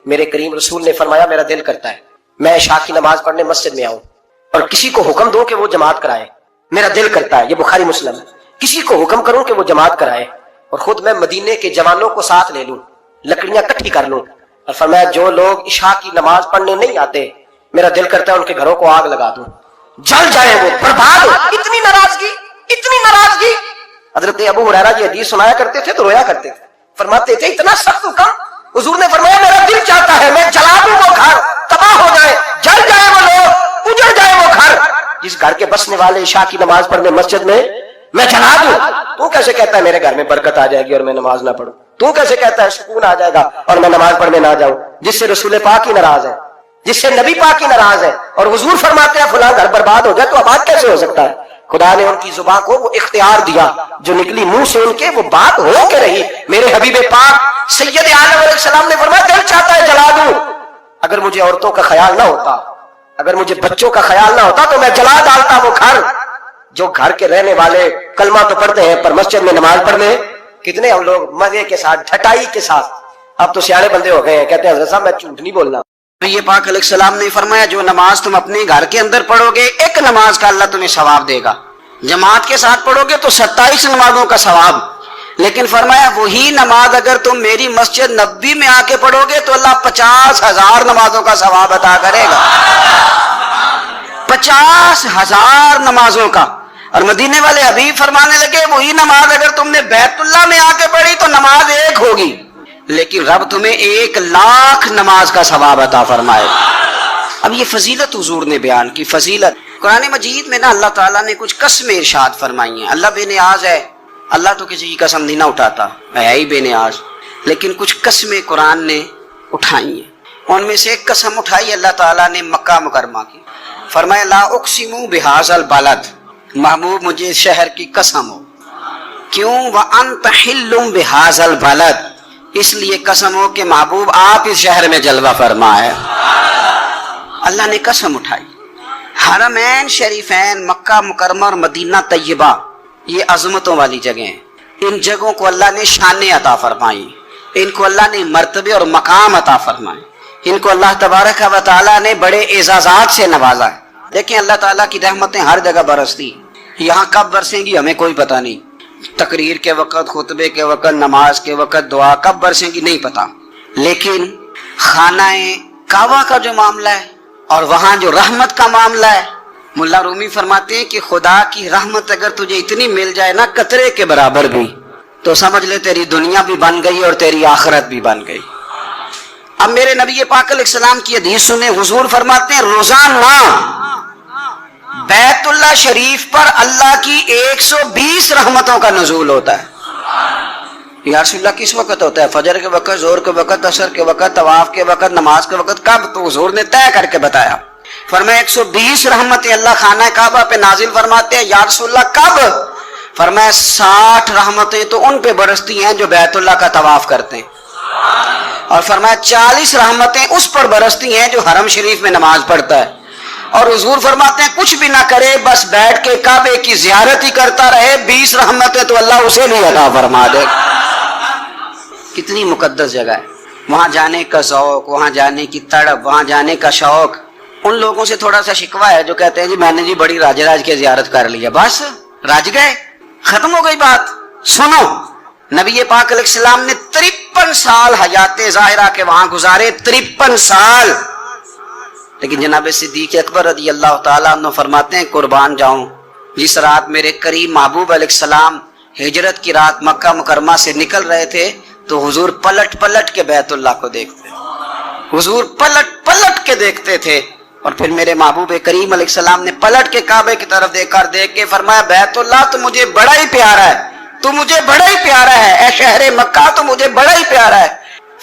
میرے کریم رسول نے فرمایا میرا دل کرتا ہے میں عشاء کی نماز پڑھنے مسجد میں آؤں اور کسی کو حکم دوں کہ وہ جماعت کرائے. میرا دل کرتا ہے, یہ بخاری مسلم ہے, کسی کو حکم کروں کہ وہ جماعت کرائے اور خود میں مدینے کے جوانوں کو ساتھ لے لوں, لکڑیاں کٹھی کر لوں. اور فرمایا جو لوگ عشاء کی نماز پڑھنے نہیں آتے میرا دل کرتا ہے ان کے گھروں کو آگ لگا دوں, جل جائے وہ, برباد ہو. اتنی ناراضگی, اتنی ناراضگی. حضرت ابو ہریرہ یہ حدیث سنایا کرتے تھے تو رویا کرتے تھے, فرماتے تھے اتنا سخت حکم. حضور نے فرمایا میرا دل چاہتا ہے میں جلا دوں وہ گھر, تباہ ہو جائے, جل جائے وہ لوگ, اجڑ جائے وہ گھر جس گھر کے بسنے والے عشاء کی نماز پڑھنے مسجد میں جلا دوں. تو کیسے کہتا ہے میرے گھر میں برکت آ جائے گی اور میں نماز نہ پڑھوں؟ تو کیسے کہتا ہے سکون آ جائے گا اور میں نماز پڑھنے نہ جاؤں؟ جس سے رسول پاک ہی ناراض ہے, جس سے نبی پاک ہی ناراض ہے, اور حضور فرماتے ہیں فلاں گھر برباد ہو جائے تو آباد کیسے ہو سکتا ہے؟ خدا نے ان کی زبان کو وہ اختیار دیا جو نکلی منہ سے ان کے وہ بات ہو کے رہی. میرے حبیب پاک سید عالم علیہ السلام نے فرمایا دل چاہتا ہے جلا دوں, اگر مجھے عورتوں کا خیال نہ ہوتا, اگر مجھے بچوں کا خیال نہ ہوتا تو میں جلا ڈالتا وہ گھر. جو گھر کے رہنے والے کلمہ تو پڑھتے ہیں پر مسجد میں نماز پڑھنے کتنے ہم لوگ مزے کے ساتھ ٹھٹائی کے ساتھ, اب تو سیانے بندے ہو گئے ہیں, کہتے ہیں حضرت صاحب میں جھوٹ نہیں بولنا. یہ پاک علیہ السلام نے فرمایا جو نماز تم اپنے گھر کے اندر پڑھو گے ایک نماز کا اللہ تمہیں ثواب دے گا, جماعت کے ساتھ پڑھو گے تو 27 نمازوں کا ثواب. لیکن فرمایا وہی نماز اگر تم میری مسجد نبوی میں آ کے پڑھو گے تو اللہ 50,000 نمازوں کا ثواب عطا کرے گا, 50,000 نمازوں کا. اور مدینے والے حبیب فرمانے لگے وہی نماز اگر تم نے بیت اللہ میں آ کے پڑھی تو نماز ایک ہوگی, لیکن رب تمہیں 1,00,000 نماز کا ثواب عطا فرمائے. اب یہ فضیلت حضور نے بیان کی, فضیلت. قرآن مجید میں نا اللہ تعالیٰ نے کچھ قسمیں ارشاد فرمائی ہیں. اللہ بے نیاز ہے, اللہ تو کسی کی قسم نہیں نہ اٹھاتا, ہے ہی بے نیاز. لیکن کچھ قسمیں قرآن نے اٹھائی ہیں, ان میں سے ایک قسم اٹھائی اللہ تعالیٰ نے مکہ مکرمہ کی. فرمایا لا اقسم بہذا البلد, محبوب مجھے شہر کی قسم ہو. کیوں؟ وانت حل بہذا البلد, اس لیے قسم ہو کہ محبوب آپ اس شہر میں جلوہ فرما ہے. اللہ نے قسم اٹھائی. حرمین شریفین مکہ مکرمہ اور مدینہ طیبہ یہ عظمتوں والی جگہیں ہیں, ان جگہوں کو اللہ نے شانیں عطا فرمائی, ان کو اللہ نے مرتبے اور مقام عطا فرمائے, ان کو اللہ تبارک و تعالیٰ نے بڑے اعزازات سے نوازا ہے. دیکھیں اللہ تعالیٰ کی رحمتیں ہر جگہ برستی, یہاں کب برسیں گی ہمیں کوئی پتہ نہیں, تقریر کے وقت, خطبے کے وقت, نماز کے وقت, دعا کب برسیں گی نہیں پتہ. لیکن خانہ کعبہ کا جو معاملہ ہے اور وہاں جو رحمت کا معاملہ ہے, ملا رومی فرماتے ہیں کہ خدا کی رحمت اگر تجھے اتنی مل جائے نا قطرے کے برابر بھی, تو سمجھ لے تیری دنیا بھی بن گئی اور تیری آخرت بھی بن گئی. اب میرے نبی پاک علیہ السلام کی حدیث سنیں, حضور فرماتے ہیں روزانہ بیت اللہ شریف پر اللہ کی 120 رحمتوں کا نزول ہوتا ہے. یا رسول اللہ کس وقت ہوتا ہے؟ فجر کے وقت, ظہر کے وقت, عصر کے وقت, طواف کے وقت, نماز کے وقت. کب؟ تو حضور نے طے کر کے بتایا. فرمایا 120 رحمتیں اللہ خانہ کعبہ پہ نازل فرماتے ہیں. یا رسول اللہ کب؟ فرمایا 60 رحمتیں تو ان پہ برستی ہیں جو بیت اللہ کا طواف کرتے ہیں, اور فرمایا 40 رحمتیں اس پر برستی ہیں جو حرم شریف میں نماز پڑھتا ہے. اور حضور فرماتے ہیں کچھ بھی نہ کرے بس بیٹھ کے کعبے کی زیارت ہی کرتا رہے, 20 رحمتیں تو اللہ اسے بھی عطا فرما دے. کتنی مقدس جگہ ہے, وہاں جانے کا ذوق, وہاں جانے کی تڑپ, وہاں جانے کا شوق. ان لوگوں سے تھوڑا سا شکوہ ہے جو کہتے ہیں جی میں نے جی بڑی راج کے زیارت کر لیا, بس راج گئے, ختم ہو گئی بات. سنو, نبی پاک علیہ السلام نے 53 سال حیات ظاہرہ کے وہاں گزارے, 53 سال. لیکن جناب صدیق اکبر رضی اللہ تعالیٰ عنہ فرماتے ہیں قربان جاؤں, جس رات میرے کریم محبوب علیہ السلام ہجرت کی رات مکہ مکرمہ سے نکل رہے تھے تو حضور پلٹ پلٹ کے بیت اللہ کو دیکھتے, حضور پلٹ پلٹ کے دیکھتے تھے. اور پھر میرے محبوب کریم علیہ السلام نے پلٹ کے کعبے کی طرف دیکھ کے فرمایا بیت اللہ تو مجھے بڑا ہی پیارا ہے, تو مجھے بڑا ہی پیارا ہے, اے شہر مکہ تو مجھے بڑا ہی پیارا ہے.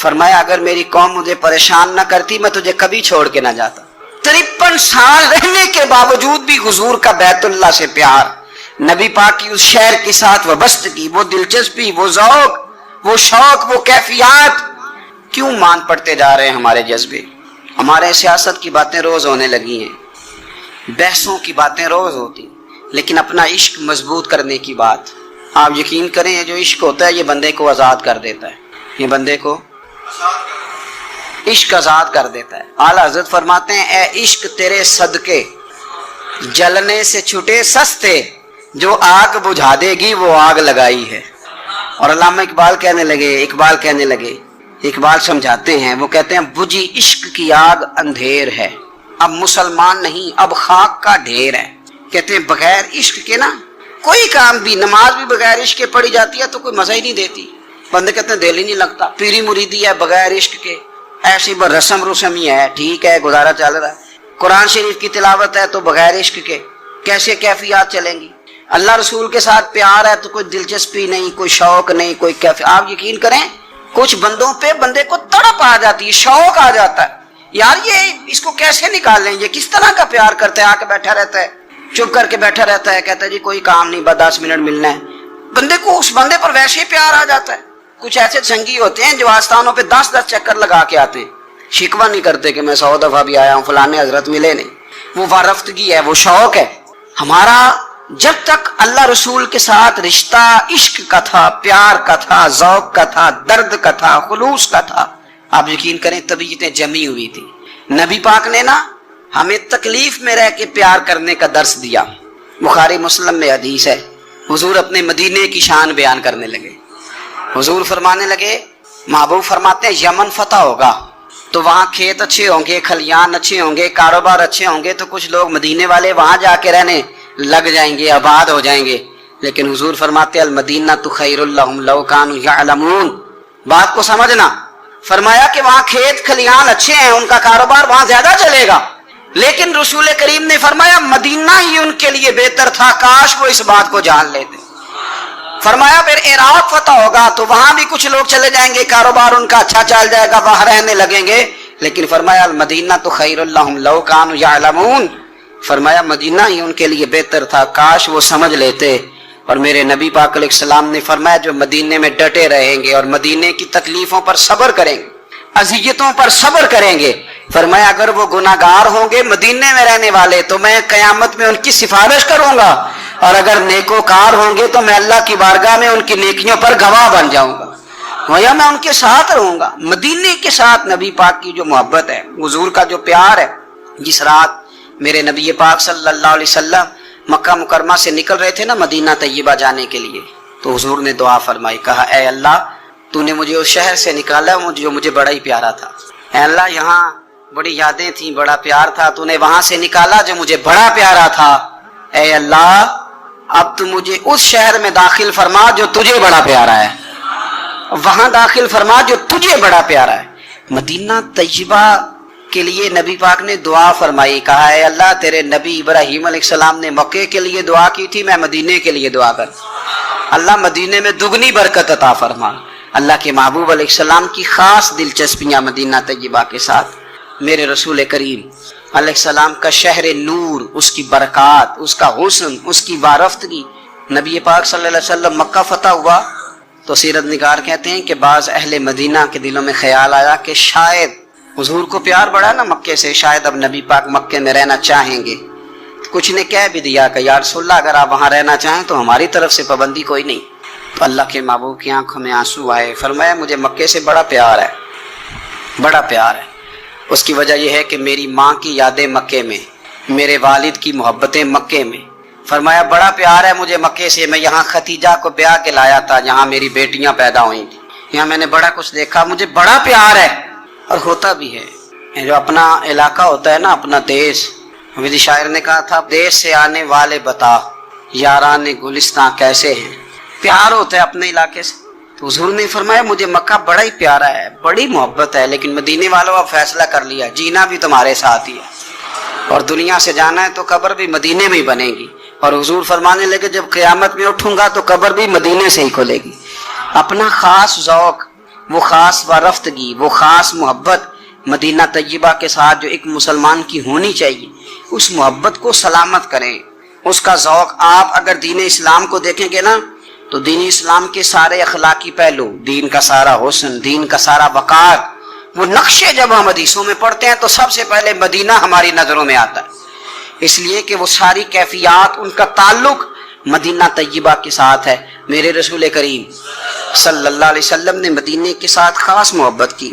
فرمایا اگر میری قوم مجھے پریشان نہ کرتی میں تجھے کبھی چھوڑ کے نہ جاتا. 53 سال رہنے کے باوجود بھی حضور کا بیت اللہ سے پیار, نبی پاک کی اس شہر کے ساتھ وابستگی, وہ دلچسپی, وہ ذوق, وہ شوق, وہ کیفیات. کیوں مان پڑتے جا رہے ہیں ہمارے جذبے؟ ہمارے سیاست کی باتیں روز ہونے لگی ہیں, بحثوں کی باتیں روز ہوتی, لیکن اپنا عشق مضبوط کرنے کی بات, آپ یقین کریں یہ جو عشق ہوتا ہے یہ بندے کو آزاد کر دیتا ہے, یہ بندے کو عشق آزاد کر دیتا ہے۔ اعلیٰ حضرت فرماتے ہیں اے عشق تیرے صدقے جلنے سے چھٹے سستے، جو آگ بجھا دے گی وہ آگ لگائی ہے۔ اور علامہ اقبال کہنے لگے اقبال سمجھاتے ہیں، وہ کہتے ہیں بجھی عشق کی آگ اندھیر ہے، اب مسلمان نہیں اب خاک کا ڈھیر ہے۔ کہتے ہیں بغیر عشق کے نا کوئی کام بھی، نماز بھی بغیر عشق کے پڑھی جاتی ہے تو کوئی مزہ ہی نہیں دیتی، بندے کہتے ہیں دل ہی نہیں لگتا۔ پیری مریدی ہے بغیر عشق کے ایسی رسم ہی ہے، ٹھیک ہے گزارا چل رہا ہے۔ قرآن شریف کی تلاوت ہے تو بغیر عشق کے کیسے کیفیات چلیں گی؟ اللہ رسول کے ساتھ پیار ہے تو کوئی دلچسپی نہیں، کوئی شوق نہیں، کوئی کیفیت۔ آپ یقین کریں کچھ بندوں پہ بندے کو تڑپ آ جاتی ہے، شوق آ جاتا ہے، یار یہ اس کو کیسے نکال لیں، یہ کس طرح کا پیار کرتا ہے، آ کے بیٹھا رہتا ہے، چپ کر کے بیٹھا رہتا ہے، کہتا ہے جی کوئی کام نہیں بس 10 منٹ ملنا ہے۔ بندے کو اس بندے پر ویسے ہی پیار آ جاتا ہے۔ کچھ ایسے سنگی ہوتے ہیں جو آستانوں پہ 10 چکر لگا کے آتے ہیں، شکوہ نہیں کرتے کہ میں 100 دفعہ بھی آیا ہوں فلانے حضرت ملے نہیں۔ وہ وارفتگی ہے، وہ شوق ہے ہمارا۔ جب تک اللہ رسول کے ساتھ رشتہ عشق کا تھا، پیار کا تھا، ذوق کا تھا، درد کا تھا، خلوص کا تھا، آپ یقین کریں طبیعتیں جمی ہوئی تھی۔ نبی پاک نے نا ہمیں تکلیف میں رہ کے پیار کرنے کا درس دیا۔ بخاری مسلم میں حدیث ہے، حضور اپنے مدینے کی شان بیان کرنے لگے۔ حضور فرمانے لگے، محبوب فرماتے ہیں یمن فتح ہوگا تو وہاں کھیت اچھے ہوں گے، کھلیان اچھے ہوں گے، کاروبار اچھے ہوں گے، تو کچھ لوگ مدینے والے وہاں جا کے رہنے لگ جائیں گے، آباد ہو جائیں گے۔ لیکن حضور فرماتے ہیں المدینہ تو خیر لہم لو کانوا یعلمون۔ بات کو سمجھنا، فرمایا کہ وہاں کھیت کھلیان اچھے ہیں، ان کا کاروبار وہاں زیادہ چلے گا، لیکن رسول کریم نے فرمایا مدینہ ہی ان کے لیے بہتر تھا، کاش وہ اس بات کو جان لیتے۔ فرمایا پھر عراق فتح ہوگا تو وہاں بھی کچھ لوگ چلے جائیں گے، کاروبار ان کا اچھا چل جائے گا، وہاں رہنے لگیں گے، لیکن فرمایا المدینہ تو خیر لہم لو کانوا یعلمون۔ فرمایا مدینہ ہی ان کے لیے بہتر تھا، کاش وہ سمجھ لیتے۔ اور میرے نبی پاک علیہ السلام نے فرمایا جو مدینے میں ڈٹے رہیں گے اور مدینے کی تکلیفوں پر صبر کریں گے، اذیتوں پر صبر کریں گے، فرمایا اگر وہ گناہگار ہوں گے مدینے میں رہنے والے تو میں قیامت میں ان کی سفارش کروں گا، اور اگر نیکوکار ہوں گے تو میں اللہ کی بارگاہ میں ان کی نیکیوں پر گواہ بن جاؤں گا، گویا میں ان کے ساتھ رہوں گا۔ مدینے کے ساتھ نبی پاک کی جو محبت ہے، حضور کا جو پیار ہے، جس رات میرے نبی پاک صلی اللہ علیہ وسلم مکہ مکرمہ سے نکل رہے تھے نا مدینہ طیبہ جانے کے لیے، تو حضور نے دعا فرمائی، کہا اے اللہ تو نے مجھے اس شہر سے نکالا جو مجھے بڑا ہی پیارا تھا، اے اللہ یہاں بڑی یادیں تھیں، بڑا پیار تھا، تو نے وہاں سے نکالا جو مجھے بڑا پیارا تھا، اے اللہ اب تو مجھے اس شہر میں داخل فرما جو تجھے بڑا پیارا ہے، وہاں داخل فرما جو تجھے بڑا پیارا ہے۔ مدینہ طیبہ کے لیے نبی پاک نے دعا فرمائی، کہا اے اللہ تیرے نبی ابراہیم علیہ السلام نے مکے کے لیے دعا کی تھی، میں مدینے کے لیے دعا کر، اللہ مدینے میں دگنی برکت عطا فرما۔ اللہ کے محبوب علیہ السلام کی خاص دلچسپیاں مدینہ طیبہ کے ساتھ، میرے رسول کریم علیہ السلام کا شہر نور، اس کی برکات، اس کا حسن، اس کی وارفتگی۔ نبی پاک صلی اللہ علیہ وسلم مکہ فتح ہوا تو سیرت نگار کہتے ہیں کہ بعض اہل مدینہ کے دلوں میں خیال آیا کہ شاید حضور کو پیار بڑھا نا مکے سے، شاید اب نبی پاک مکے میں رہنا چاہیں گے۔ کچھ نے کہہ بھی دیا کہ یا رسول اللہ اگر آپ وہاں رہنا چاہیں تو ہماری طرف سے پابندی کوئی نہیں۔ تو اللہ کے محبوب کی آنکھوں میں آنسو آئے، فرمایا مجھے مکے سے بڑا پیار ہے، بڑا پیار ہے۔ اس کی وجہ یہ ہے کہ میری ماں کی یادیں مکے میں، میرے والد کی محبتیں مکے میں، فرمایا بڑا پیار ہے مجھے مکے سے، میں یہاں ختیجہ کو بیاہ کے لایا تھا، یہاں میری بیٹیاں پیدا ہوئی تھیں، یہاں میں نے بڑا کچھ دیکھا، مجھے بڑا پیار ہے۔ اور ہوتا بھی ہے، جو اپنا علاقہ ہوتا ہے نا، اپنا دیش، حمید شاعر نے کہا تھا دیش سے آنے والے بتا یاران گلستان کیسے ہیں، پیار ہوتا ہے اپنے علاقے سے۔ تو حضور نے فرمایا مجھے مکہ بڑا ہی پیارا ہے، بڑی محبت ہے، لیکن مدینے والوں اب فیصلہ کر لیا جینا بھی تمہارے ساتھ ہی ہے، اور دنیا سے جانا ہے تو قبر بھی مدینے میں ہی بنے گی۔ اور حضور فرمانے لگے جب قیامت میں اٹھوں گا تو قبر بھی مدینے سے ہی کھلے گی۔ اپنا خاص ذوق، وہ خاص وارفتگی، وہ خاص محبت مدینہ طیبہ کے ساتھ جو ایک مسلمان کی ہونی چاہیے، اس محبت کو سلامت کریں، اس کا ذوق۔ آپ اگر دین اسلام کو دیکھیں گے نا تو دین اسلام کے سارے اخلاقی پہلو، دین کا سارا حسن، دین کا سارا وقار، وہ نقشے جب ہم حدیثوں میں پڑھتے ہیں تو سب سے پہلے مدینہ ہماری نظروں میں آتا ہے، اس لیے کہ وہ ساری کیفیات، ان کا تعلق مدینہ طیبہ کے ساتھ ہے۔ میرے رسول کریم صلی اللہ علیہ وسلم نے مدینے کے ساتھ خاص محبت کی۔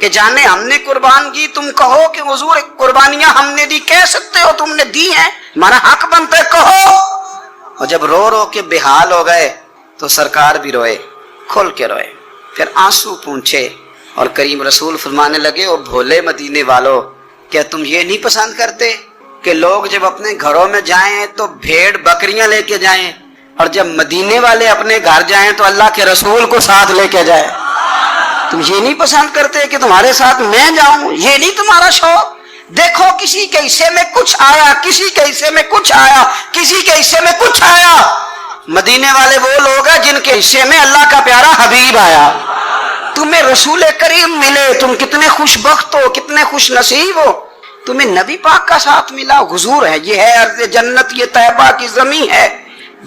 کہ جانے ہم نے قربان کی، تم کہو کہ حضور قربانیاں ہم نے دی، کہہ سکتے ہو تم نے دی ہیں، ہمارا حق بنتا ہے کہو۔ اور جب رو رو کے بے حال ہو گئے تو سرکار بھی روئے، کھول کے روئے، پھر آنسو پونچھے اور کریم رسول فرمانے لگے، او بھولے مدینے والو، کیا تم یہ نہیں پسند کرتے کہ لوگ جب اپنے گھروں میں جائیں تو بھیڑ بکریاں لے کے جائیں، اور جب مدینے والے اپنے گھر جائیں تو اللہ کے رسول کو ساتھ لے کے جائیں؟ تم یہ نہیں پسند کرتے کہ تمہارے ساتھ میں جاؤں؟ یہ نہیں تمہارا شوق؟ دیکھو کسی کے حصے میں کچھ آیا، کسی کے حصے میں کچھ آیا، کسی کے حصے میں کچھ آیا۔ مدینے والے وہ لوگ ہیں جن کے حصے میں اللہ کا پیارا حبیب آیا۔ تمہیں رسول کریم ملے، تم کتنے خوش بخت ہو، کتنے خوش نصیب ہو، تمہیں نبی پاک کا ساتھ ملا۔ حضور ہے، یہ ہے ارض جنت، یہ طیبہ کی زمین ہے،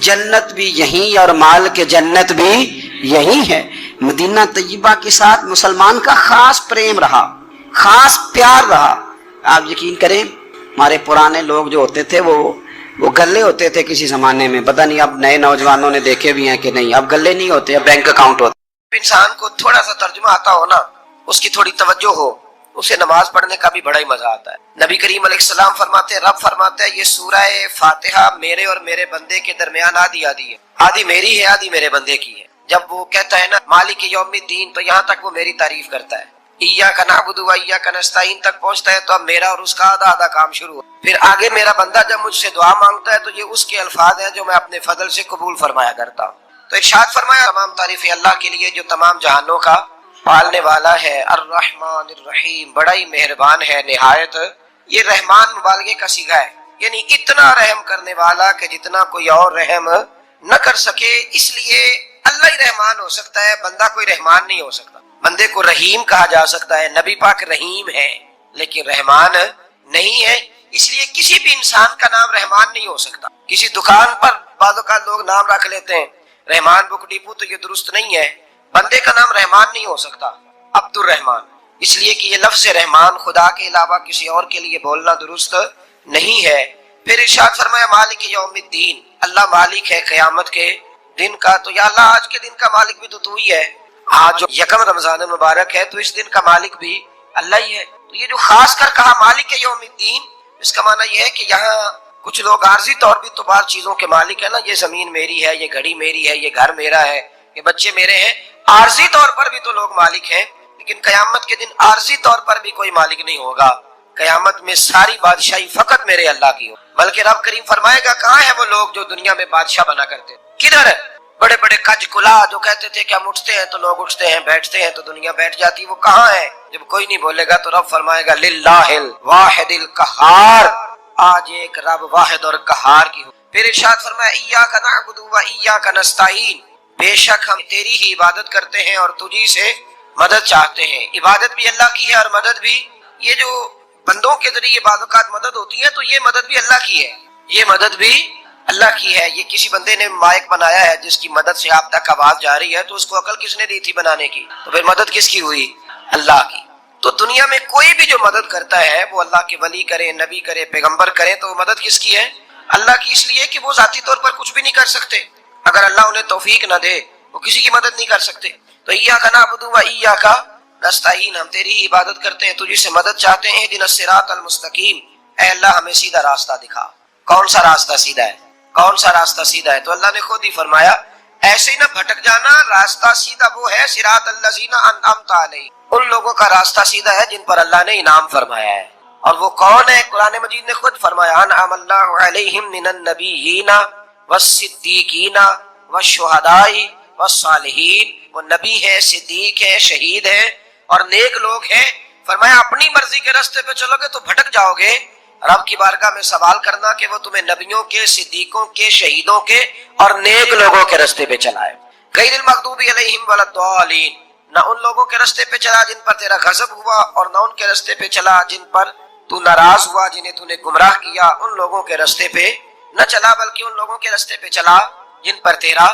جنت بھی یہیں اور مال کے جنت بھی یہیں ہے۔ مدینہ طیبہ کے ساتھ مسلمان کا خاص پریم رہا، خاص پیار رہا۔ آپ یقین کریں ہمارے پرانے لوگ جو ہوتے تھے وہ گلے ہوتے تھے کسی زمانے میں، پتہ نہیں اب نئے نوجوانوں نے دیکھے بھی ہیں کہ نہیں، اب گلے نہیں ہوتے، اب بینک اکاؤنٹ ہوتے۔ انسان کو تھوڑا سا ترجمہ آتا ہو نا، اس کی تھوڑی توجہ ہو، اسے نماز پڑھنے کا بھی بڑا ہی مزہ آتا ہے۔ نبی کریم علیہ السلام فرماتے ہیں، رب فرماتا ہے یہ سورہ فاتحہ میرے اور میرے بندے کے درمیان آدھی آدھی ہے، آدھی میری ہے آدھی میرے بندے کی ہے۔ جب وہ کہتا ہے نا مالک یوم الدین، تو یہاں تک وہ میری تعریف کرتا ہے، ایاک نعبد و ایاک نستعین تک پہنچتا ہے تو اب میرا اور اس کا آدھا آدھا کام شروع ہو۔ پھر آگے میرا بندہ جب مجھ سے دعا مانگتا ہے تو یہ اس کے الفاظ ہیں جو میں اپنے فضل سے قبول فرمایا کرتا ہوں۔ تو ارشاد فرمایا تمام تعریفیں اللہ کے لیے جو تمام جہانوں کا پالنے والا ہے، الرحمن الرحیم، بڑا ہی مہربان ہے نہایت۔ یہ رحمان مبالغے کا صیغہ ہے، یعنی اتنا رحم کرنے والا کہ جتنا کوئی اور رحم نہ کر سکے، اس لیے اللہ ہی رحمان ہو سکتا ہے، بندہ کوئی رحمان نہیں ہو سکتا۔ بندے کو رحیم کہا جا سکتا ہے، نبی پاک رحیم ہے لیکن رحمان نہیں ہے، اس لیے کسی بھی انسان کا نام رحمان نہیں ہو سکتا۔ کسی دکان پر بعض اوقات لوگ نام رکھ لیتے ہیں رحمان بک ڈپو، تو یہ درست نہیں ہے، بندے کا نام رحمان نہیں ہو سکتا، عبد الرحمان، اس لیے کہ یہ لفظ رحمان خدا کے علاوہ کسی اور کے لیے بولنا درست نہیں ہے۔ پھر ارشاد فرمایا مالک یوم الدین، اللہ مالک ہے قیامت کے دن کا۔ تو یا اللہ آج کے دن کا مالک بھی تو ہی ہے، آج جو یکم رمضان مبارک ہے تو اس دن کا مالک بھی اللہ ہی ہے۔ تو یہ جو خاص کر کہا مالک یوم الدین، اس کا معنی یہ ہے کہ یہاں کچھ لوگ عارضی طور بھی تو بعض چیزوں کے مالک ہے نا، یہ زمین میری ہے، یہ گھڑی میری ہے، یہ گھر میرا ہے، یہ بچے میرے ہیں، عارضی طور پر بھی تو لوگ مالک ہیں، لیکن قیامت کے دن عارضی طور پر بھی کوئی مالک نہیں ہوگا۔ قیامت میں ساری بادشاہی فقط میرے اللہ کی ہو۔ بلکہ رب کریم فرمائے گا کہاں ہے وہ لوگ جو دنیا میں بادشاہ بنا کرتے، کدھر ہے؟ بڑے بڑے کج کلا جو کہتے تھے کہ ہم اٹھتے ہیں تو لوگ اٹھتے ہیں، بیٹھتے ہیں تو دنیا بیٹھ جاتی، وہ کہاں ہے؟ جب کوئی نہیں بولے گا تو رب فرمائے گا للہ الواحد القہار، آج ایک رب واحد اور قہار کی ہو۔ پھر ارشاد فرمایا ایاک نعبد و ایاک نستعین، بے شک ہم تیری ہی عبادت کرتے ہیں اور تجھی سے مدد چاہتے ہیں۔ عبادت بھی اللہ کی ہے اور مدد بھی، یہ جو بندوں کے ذریعے بعض اوقات مدد ہوتی ہے تو یہ مدد بھی اللہ کی ہے، یہ مدد بھی اللہ کی ہے۔ یہ کسی بندے نے مائک بنایا ہے جس کی مدد سے آپ تک آواز جا رہی ہے، تو اس کو عقل کس نے دی تھی بنانے کی؟ تو پھر مدد کس کی ہوئی؟ اللہ کی۔ تو دنیا میں کوئی بھی جو مدد کرتا ہے وہ اللہ کے ولی کرے، نبی کرے، پیغمبر کرے، تو مدد کس کی ہے؟ اللہ کی، اس لیے کہ وہ ذاتی طور پر کچھ بھی نہیں کر سکتے، اگر اللہ انہیں توفیق نہ دے وہ کسی کی مدد نہیں کر سکتے۔ تو ایاک نعبد و ایاک نستعین، ہم تیری ہی عبادت کرتے ہیں، تجھ سے مدد چاہتے ہیں۔ اہدنا الصراط المستقیم، اے اللہ ہمیں سیدھا راستہ دکھا۔ کون سا راستہ سیدھا ہے؟ کون سا راستہ سیدھا ہے؟ تو اللہ نے خود ہی فرمایا ایسے ہی نہ بھٹک جانا، راستہ سیدھا وہ ہے صراط الذین انعمت علیہم، ان لوگوں کا راستہ سیدھا ہے جن پر اللہ نے انعام فرمایا ہے۔ اور وہ کون ہے؟ قرآن مجید نے خود فرمایا انعم اللہ علیہم من النبیین والصدیقین والشہداء والصالحین، وہ نبی ہے، صدیق ہے، شہید ہے اور نیک لوگ ہیں۔ فرمایا اپنی مرضی کے راستے پہ چلو گے تو بھٹک جاؤ گے، رب کی بارگاہ میں سوال کرنا کہ وہ تمہیں نبیوں کے، صدیقوں کے، شہیدوں کے اور نیک لوگوں کے راستے پہ چلائے۔ غیر المغضوب علیہم ولا الضالین، نہ ان لوگوں کے راستے پہ چلا جن پر تیرا غضب ہوا، اور نہ ان کے راستے پہ چلا جن پر تو ناراض ہوا، جنہیں تو نے گمراہ کیا، ان لوگوں کے راستے پہ نہ چلا، بلکہ ان لوگوں کے راستے پہ چلا جن پر تیرا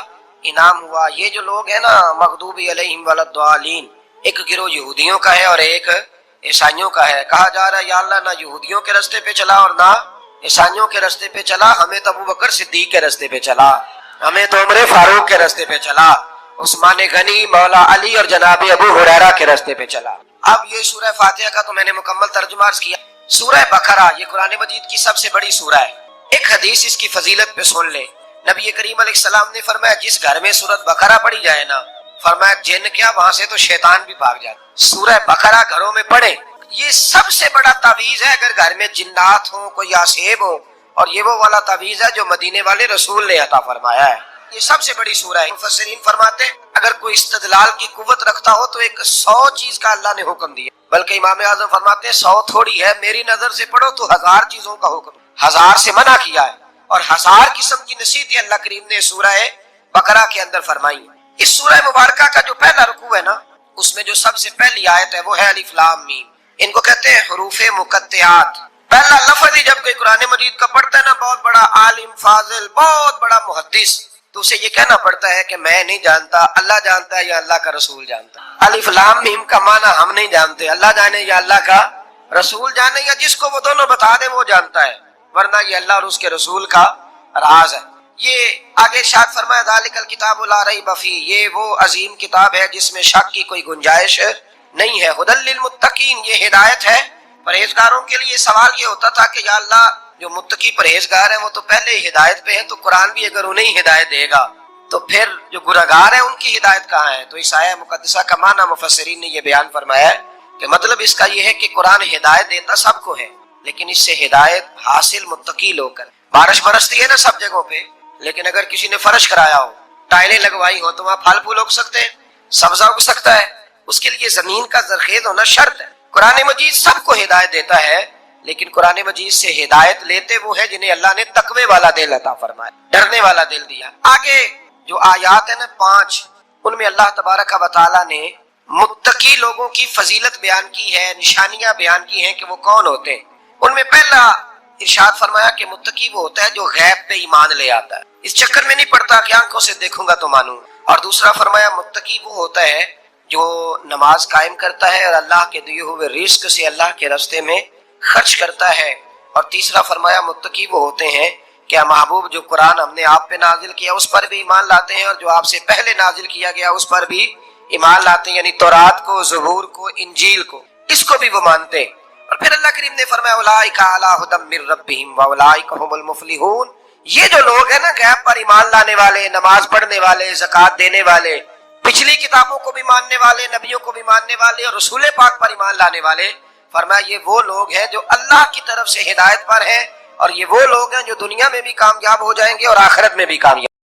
انعام ہوا۔ یہ جو لوگ ہیں نا مغضوب علیہم ولا الضالین، ایک گروہ یہودیوں کا ہے اور ایک عیسائیوں کا ہے۔ کہا جا رہا ہے یا اللہ نہ یہودیوں کے راستے پہ چلا اور نہ عیسائیوں کے راستے پہ چلا، ہمیں تو ابوبکر صدیق کے راستے پہ چلا، ہمیں تو عمر فاروق کے راستے پہ چلا، عثمان غنی، مولا علی اور جناب ابو ہریرہ کے راستے پہ چلا۔ اب یہ سورہ فاتحہ کا تو میں نے مکمل ترجمہ عرض کیا. سورہ بقرہ یہ قرآن مجید کی سب سے بڑی سورہ ہے. ایک حدیث اس کی فضیلت پہ سن لے. نبی کریم علیہ السلام نے فرمایا جس گھر میں سورۃ بقرہ پڑھی جائے نا، فرمایا جن کیا وہاں سے تو شیطان بھی بھاگ جاتا. سورہ بقرہ گھروں میں پڑھے، یہ سب سے بڑا تعویذ ہے. اگر گھر میں جنات ہوں، کوئی آسیب ہو، اور یہ وہ والا تعویذ ہے جو مدینے والے رسول نے عطا فرمایا ہے. یہ سب سے بڑی سورہ ہے. مفسرین فرماتے ہیں اگر کوئی استدلال کی قوت رکھتا ہو تو ایک 100 چیز کا اللہ نے حکم دیا، بلکہ امام اعظم فرماتے ہیں 100 تھوڑی ہے، میری نظر سے پڑھو تو 1000 چیزوں کا حکم، 1000 سے منع کیا ہے، اور 1000 قسم کی نصیحتیں اللہ کریم نے سورہ بقرہ کے اندر فرمائی. اس سورہ مبارکہ کا جو پہلا رکوع ہے نا، اس میں جو سب سے پہلی آیت ہے وہ ہے الف لام میم. ان کو کہتے ہیں حروف مقطعات. پہلا لفظ ہی جب کوئی قرآن مجید کا پڑھتا ہے نا، بہت بڑا عالم فاضل، بہت بڑا محدث، تو اسے یہ کہنا پڑتا ہے کہ میں نہیں جانتا، اللہ جانتا ہے یا اللہ کا رسول جانتا ہے. الف لام میم کا معنی ہم نہیں جانتے، اللہ جانے یا اللہ کا رسول جانے، یا جس کو وہ دونوں بتا دے وہ جانتا ہے، ورنہ یہ اللہ اور اس کے رسول کا راز ہے. یہ آگے ارشاد فرمایا ذالک الکتاب لا ریب فیہ، یہ وہ عظیم کتاب ہے جس میں شک کی کوئی گنجائش نہیں ہے. ھدی للمتقین، یہ ہدایت ہے پرہیزگاروں کے لیے. سوال یہ ہوتا تھا کہ یا اللہ جو متقی پرہیزگار ہیں وہ تو پہلے ہی ہدایت پہ ہیں، تو قرآن بھی اگر انہیں ہدایت دے گا تو پھر جو گنہگار ہیں ان کی ہدایت کہاں ہے؟ تو اس آیہ مقدسہ کا معنی مفسرین نے یہ بیان فرمایا ہے کہ مطلب اس کا یہ ہے کہ قرآن ہدایت دیتا سب کو ہے، لیکن اس سے ہدایت حاصل متقی لوگ کریں. بارش برستی ہے نا سب جگہوں پہ، لیکن اگر کسی نے فرش کرایا ہو، ٹائلیں لگوائی ہو، تو وہاں پھل پھول اگ سکتے ہیں، سبزہ اگ سکتا ہے. اس کے لیے زمین کا زرخیز ہونا شرط ہے. قرآن مجید سب کو ہدایت دیتا ہے، لیکن قرآن مجید سے ہدایت لیتے وہ ہے جنہیں اللہ نے تقوی والا دل عطا فرمایا، ڈرنے والا دل دیا. آگے جو آیات ہیں نا 5، ان میں اللہ تبارک و تعالیٰ نے متقی لوگوں کی فضیلت بیان کی ہے، نشانیاں بیان کی ہیں کہ وہ کون ہوتے ہیں. ان میں پہلا ارشاد فرمایا کہ متقی وہ ہوتا ہے جو غیب پہ ایمان لے آتا ہے، اس چکر میں نہیں پڑتا کہ آنکھوں سے دیکھوں گا تو مانوں. اور دوسرا فرمایا متقی وہ ہوتا ہے جو نماز قائم کرتا ہے اور اللہ کے دیے ہوئے رزق سے اللہ کے راستے میں خرچ کرتا ہے. اور تیسرا فرمایا متقی وہ ہوتے ہیں کہ محبوب جو قرآن ہم نے آپ پہ نازل کیا اس پر بھی ایمان لاتے ہیں، اور جو آپ سے پہلے نازل کیا گیا اس پر بھی ایمان لاتے ہیں، یعنی تورات کو، زبور کو، انجیل کو، اس کو بھی وہ مانتے ہیں. اور پھر اللہ کریم نے فرمایا اولئک علی ھدی من ربہم واولئک ھم المفلحون. یہ جو لوگ ہیں نا غیب پر ایمان لانے والے، نماز پڑھنے والے، زکوٰۃ دینے والے، پچھلی کتابوں کو بھی ماننے والے، نبیوں کو بھی ماننے والے، اور رسول پاک پر ایمان لانے والے، فرمایا یہ وہ لوگ ہیں جو اللہ کی طرف سے ہدایت پر ہیں، اور یہ وہ لوگ ہیں جو دنیا میں بھی کامیاب ہو جائیں گے اور آخرت میں بھی کامیاب